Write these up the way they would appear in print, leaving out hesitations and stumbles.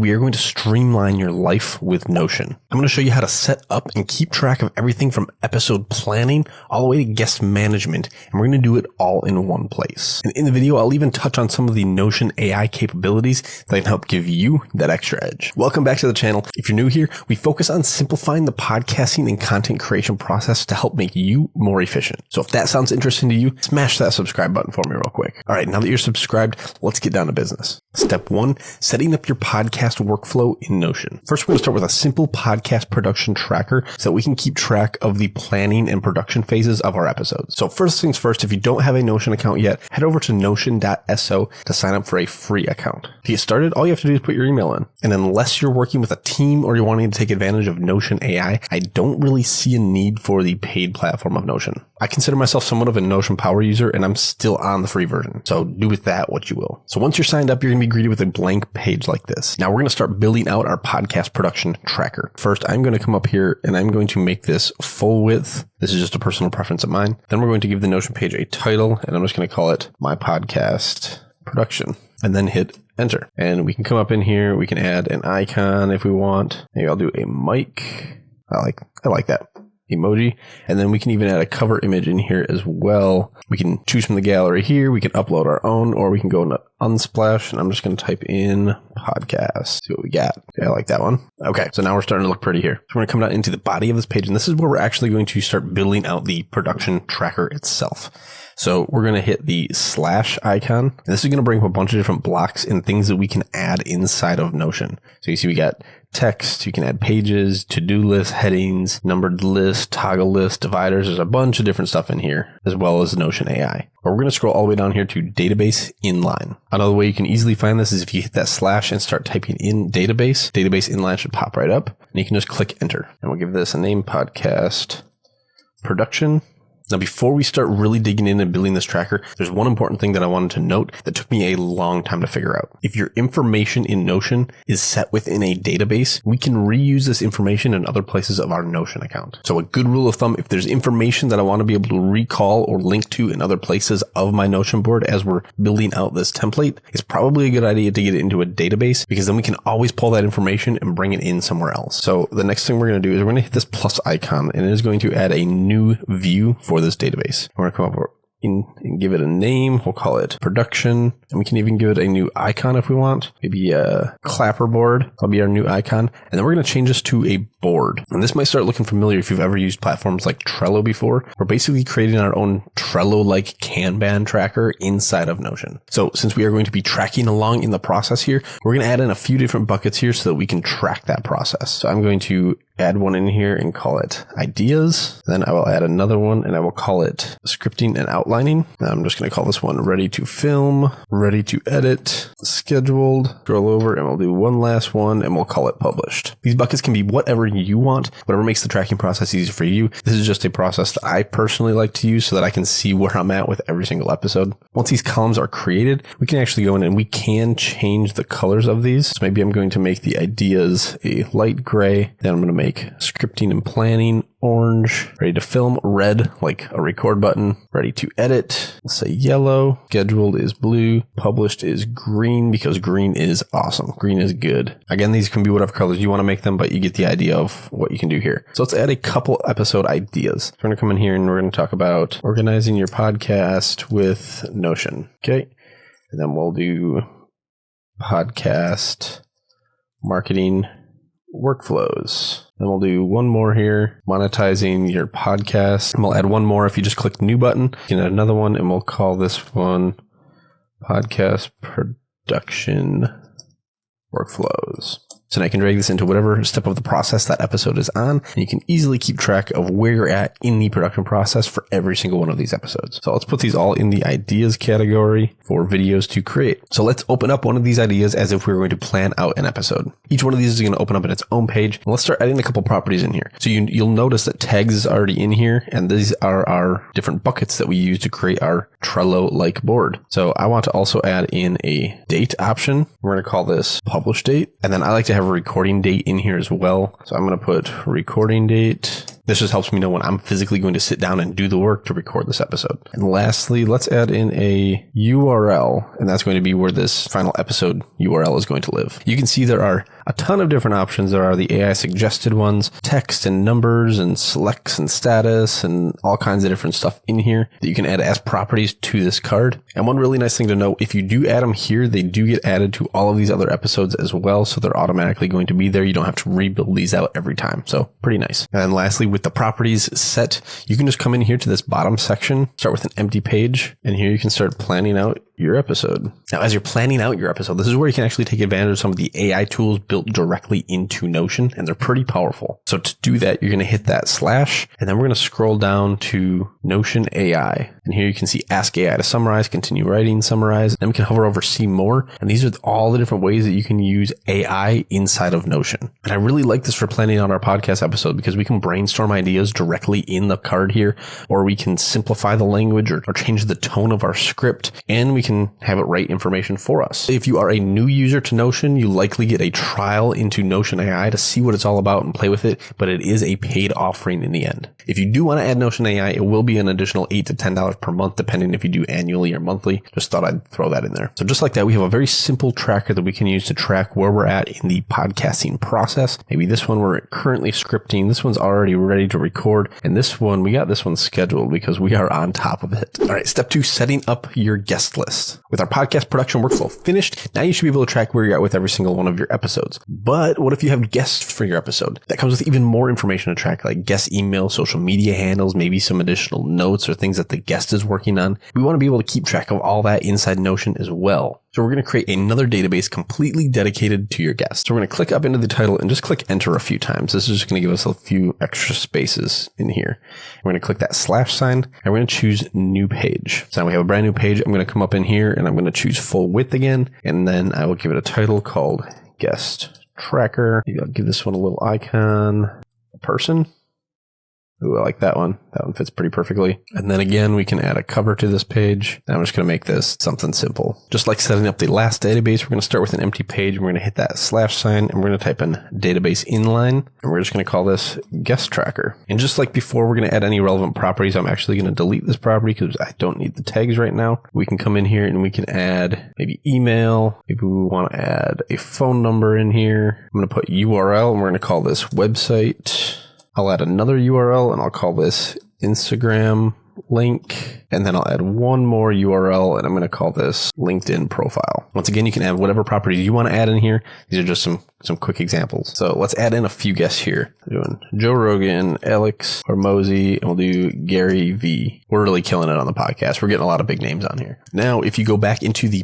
we are going to streamline your life with Notion. I'm going to show you how to set up and keep track of everything from episode planning all the way to guest management, and we're going to do it all in one place. And in the video, I'll even touch on some of the Notion AI capabilities that can help give you that extra edge. Welcome back to the channel. If you're new here, we focus on simplifying the podcasting and content creation process to help make you more efficient. So if that sounds interesting to you, smash that subscribe button for me real quick. All right, now that you're subscribed, let's get down to business. Step 1, setting up your podcast workflow in Notion. First, we're going to start with a simple podcast production tracker so that we can keep track of the planning and production phases of our episodes. So first things first, if you don't have a Notion account yet, head over to notion.so to sign up for a free account. To get started, all you have to do is put your email in. And unless you're working with a team or you're wanting to take advantage of Notion AI, I don't really see a need for the paid platform of Notion. I consider myself somewhat of a Notion power user, and I'm still on the free version. So do with that what you will. So once you're signed up, you're going to be greeted with a blank page like this. Now we're going to start building out our podcast production tracker. First, I'm going to come up here and I'm going to make this full width. This is just a personal preference of mine. Then we're going to give the Notion page a title, and I'm just going to call it My Podcast Production, and then hit enter. And we can come up in here. We can add an icon if we want. Maybe I'll do a mic. I like that emoji. And then we can even add a cover image in here as well. We can choose from the gallery here. We can upload our own, or we can go into Unsplash, and I'm just going to type in podcast. See what we got. Okay, I like that one. Okay, so now we're starting to look pretty here. So we're going to come down into the body of this page, and this is where we're actually going to start building out the production tracker itself. So we're going to hit the slash icon, and this is going to bring up a bunch of different blocks and things that we can add inside of Notion. So you see we got text, you can add pages, to-do list, headings, numbered list, toggle list, dividers. There's a bunch of different stuff in here, as well as Notion AI. But we're going to scroll all the way down here to database inline. Another way you can easily find this is if you hit that slash and start typing in database inline should pop right up, and you can just click enter. And we'll give this a name, podcast production. Now, before we start really digging in and building this tracker, there's one important thing that I wanted to note that took me a long time to figure out. If your information in Notion is set within a database, we can reuse this information in other places of our Notion account. So a good rule of thumb, if there's information that I want to be able to recall or link to in other places of my Notion board as we're building out this template, it's probably a good idea to get it into a database, because then we can always pull that information and bring it in somewhere else. So the next thing we're going to do is we're going to hit this plus icon, and it is going to add a new view for this database. We're going to come up and give it a name. We'll call it production, and we can even give it a new icon if we want. Maybe a clapperboard. That'll be our new icon. And then we're going to change this to a board. And this might start looking familiar if you've ever used platforms like Trello before. We're basically creating our own Trello-like Kanban tracker inside of Notion. So since we are going to be tracking along in the process here, we're going to add in a few different buckets here so that we can track that process. So I'm going to add one in here and call it ideas. Then I will add another one and I will call it scripting and outlining. And I'm just going to call this one ready to film, ready to edit, scheduled. Scroll over and we'll do one last one and we'll call it published. These buckets can be whatever you want, whatever makes the tracking process easy for you. This is just a process that I personally like to use so that I can see where I'm at with every single episode. Once these columns are created, we can actually go in and we can change the colors of these. So maybe I'm going to make the ideas a light gray. Then I'm going to make scripting and planning orange, ready to film red, like a record button, ready to edit, let's say yellow, scheduled is blue, published is green, because green is awesome. Green is good. Again, these can be whatever colors you want to make them, but you get the idea of what you can do here. So let's add a couple episode ideas. So we're going to come in here and we're going to talk about organizing your podcast with Notion. Okay. And then we'll do podcast marketing workflows. Then we'll do one more here, monetizing your podcast. And we'll add one more. If you just click the new button, you can add another one, and we'll call this one podcast production workflows. So now I can drag this into whatever step of the process that episode is on, and you can easily keep track of where you're at in the production process for every single one of these episodes. So let's put these all in the ideas category for videos to create. So let's open up one of these ideas as if we were going to plan out an episode. Each one of these is going to open up in its own page. And let's start adding a couple properties in here. So you'll notice that tags is already in here, and these are our different buckets that we use to create our Trello-like board. So I want to also add in a date option. We're going to call this publish date. And then I like to have a recording date in here as well. So I'm going to put recording date This just helps me know when I'm physically going to sit down and do the work to record this episode. And lastly, let's add in a URL, and that's going to be where this final episode URL is going to live. You can see there are a ton of different options. There are the AI suggested ones, text and numbers and selects and status and all kinds of different stuff in here that you can add as properties to this card. And one really nice thing to know, if you do add them here, they do get added to all of these other episodes as well. So they're automatically going to be there. You don't have to rebuild these out every time. So pretty nice. And lastly, with the properties set, you can just come in here to this bottom section, start with an empty page, and here you can start planning out your episode. Now, as you're planning out your episode, this is where you can actually take advantage of some of the AI tools built directly into Notion, and they're pretty powerful. So to do that, you're going to hit that slash, and then we're going to scroll down to Notion AI. And here you can see Ask AI to summarize, continue writing, summarize. Then we can hover over See More. And these are all the different ways that you can use AI inside of Notion. And I really like this for planning out our podcast episode because we can brainstorm ideas directly in the card here, or we can simplify the language or change the tone of our script, and we can have it write information for us. If you are a new user to Notion, you likely get a trial into Notion AI to see what it's all about and play with it, but it is a paid offering in the end. If you do want to add Notion AI, it will be an additional $8 to $10 per month, depending if you do annually or monthly. Just thought I'd throw that in there. So just like that, we have a very simple tracker that we can use to track where we're at in the podcasting process. Maybe this one we're currently scripting, this one's already ready to record, and this one, we got this one scheduled because we are on top of it. All right, step 2, setting up your guest list. With our podcast production workflow finished, now you should be able to track where you're at with every single one of your episodes. But what if you have guests for your episode? That comes with even more information to track, like guest email, social media handles, maybe some additional notes or things that the guest is working on. We want to be able to keep track of all that inside Notion as well. So we're going to create another database completely dedicated to your guests. So we're going to click up into the title and just click enter a few times. This is just going to give us a few extra spaces in here. We're going to click that slash sign and we're going to choose new page. So now we have a brand new page. I'm going to come up in here and I'm going to choose full width again. And then I will give it a title called guest tracker. Maybe I'll give this one a little icon, a person. Ooh, I like that one. That one fits pretty perfectly. And then again, we can add a cover to this page. And I'm just going to make this something simple. Just like setting up the last database, we're going to start with an empty page. We're going to hit that slash sign and we're going to type in database inline. And we're just going to call this guest tracker. And just like before, we're going to add any relevant properties. I'm actually going to delete this property because I don't need the tags right now. We can come in here and we can add maybe email. Maybe we want to add a phone number in here. I'm going to put URL and we're going to call this website. I'll add another URL and I'll call this Instagram link. And then I'll add one more URL and I'm going to call this LinkedIn profile. Once again, you can add whatever properties you want to add in here. These are just some quick examples. So let's add in a few guests here. We're doing Joe Rogan, Alex Hormozi, and we'll do Gary V. We're really killing it on the podcast. We're getting a lot of big names on here. Now, if you go back into the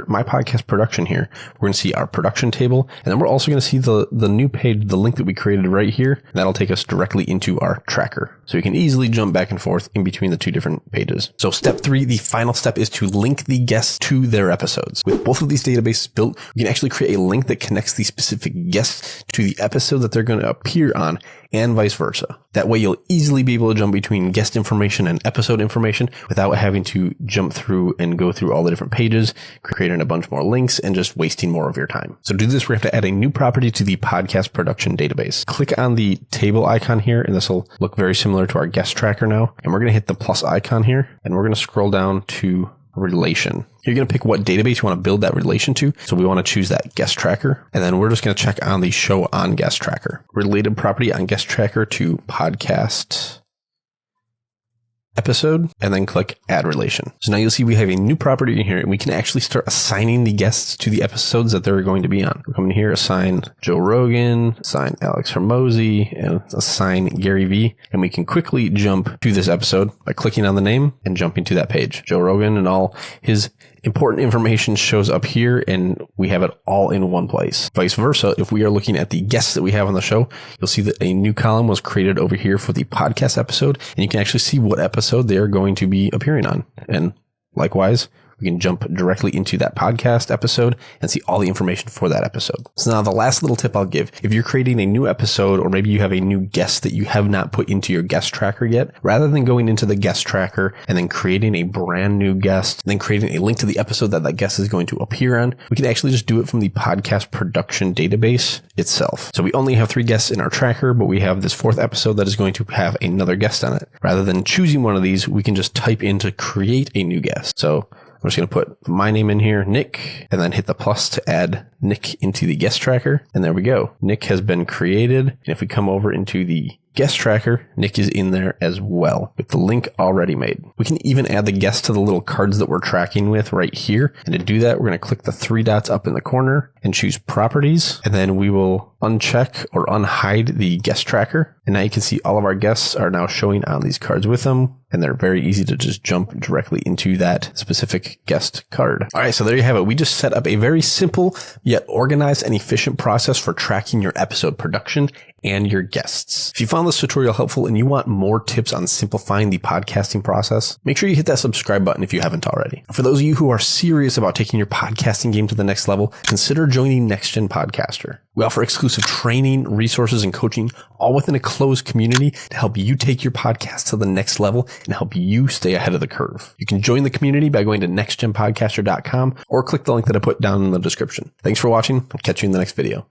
my podcast production here, we're going to see our production table. And then we're also going to see the new page, the link that we created right here. And that'll take us directly into our tracker. So you can easily jump back and forth in between the two different pages. So step 3, the final step is to link the guests to their episodes. With both of these databases built, we can actually create a link that connects the specific guests to the episode that they're going to appear on and vice versa. That way you'll easily be able to jump between guest information and episode information without having to jump through and go through all the different pages, creating a bunch more links and just wasting more of your time. So to do this, we have to add a new property to the podcast production database. Click on the table icon here and this will look very similar to our guest tracker now. And we're going to hit the plus icon here and we're going to scroll down to relation. You're going to pick what database you want to build that relation to. So we want to choose that guest tracker. And then we're just going to check on the show on guest tracker. Related property on guest tracker to podcast episode, and then click add relation. So now you'll see we have a new property in here and we can actually start assigning the guests to the episodes that they're going to be on. We're coming here, assign Joe Rogan, assign Alex Hormozi, and assign Gary V. And we can quickly jump to this episode by clicking on the name and jumping to that page. Joe Rogan and all his important information shows up here and we have it all in one place. Vice versa, if we are looking at the guests that we have on the show, you'll see that a new column was created over here for the podcast episode and you can actually see what episode they are going to be appearing on. And likewise, we can jump directly into that podcast episode and see all the information for that episode. So now the last little tip I'll give, if you're creating a new episode or maybe you have a new guest that you have not put into your guest tracker yet, rather than going into the guest tracker and then creating a brand new guest, and then creating a link to the episode that guest is going to appear on, we can actually just do it from the podcast production database itself. So we only have 3 guests in our tracker, but we have this 4th episode that is going to have another guest on it. Rather than choosing one of these, we can just type in to create a new guest. So I'm just going to put my name in here, Nick, and then hit the plus to add Nick into the guest tracker. And there we go. Nick has been created. And if we come over into the guest tracker, Nick is in there as well with the link already made. We can even add the guest to the little cards that we're tracking with right here. And to do that, we're going to click the 3 dots up in the corner and choose properties. And then we will uncheck or unhide the guest tracker. And now you can see all of our guests are now showing on these cards with them. And they're very easy to just jump directly into that specific guest card. All right, so there you have it. We just set up a very simple yet organized and efficient process for tracking your episode production and your guests. If you found this tutorial helpful and you want more tips on simplifying the podcasting process, make sure you hit that subscribe button if you haven't already. For those of you who are serious about taking your podcasting game to the next level, consider joining NextGen Podcaster. We offer exclusive training, resources, and coaching, all within a closed community to help you take your podcast to the next level and help you stay ahead of the curve. You can join the community by going to nextgenpodcaster.com or click the link that I put down in the description. Thanks for watching. I'll catch you in the next video.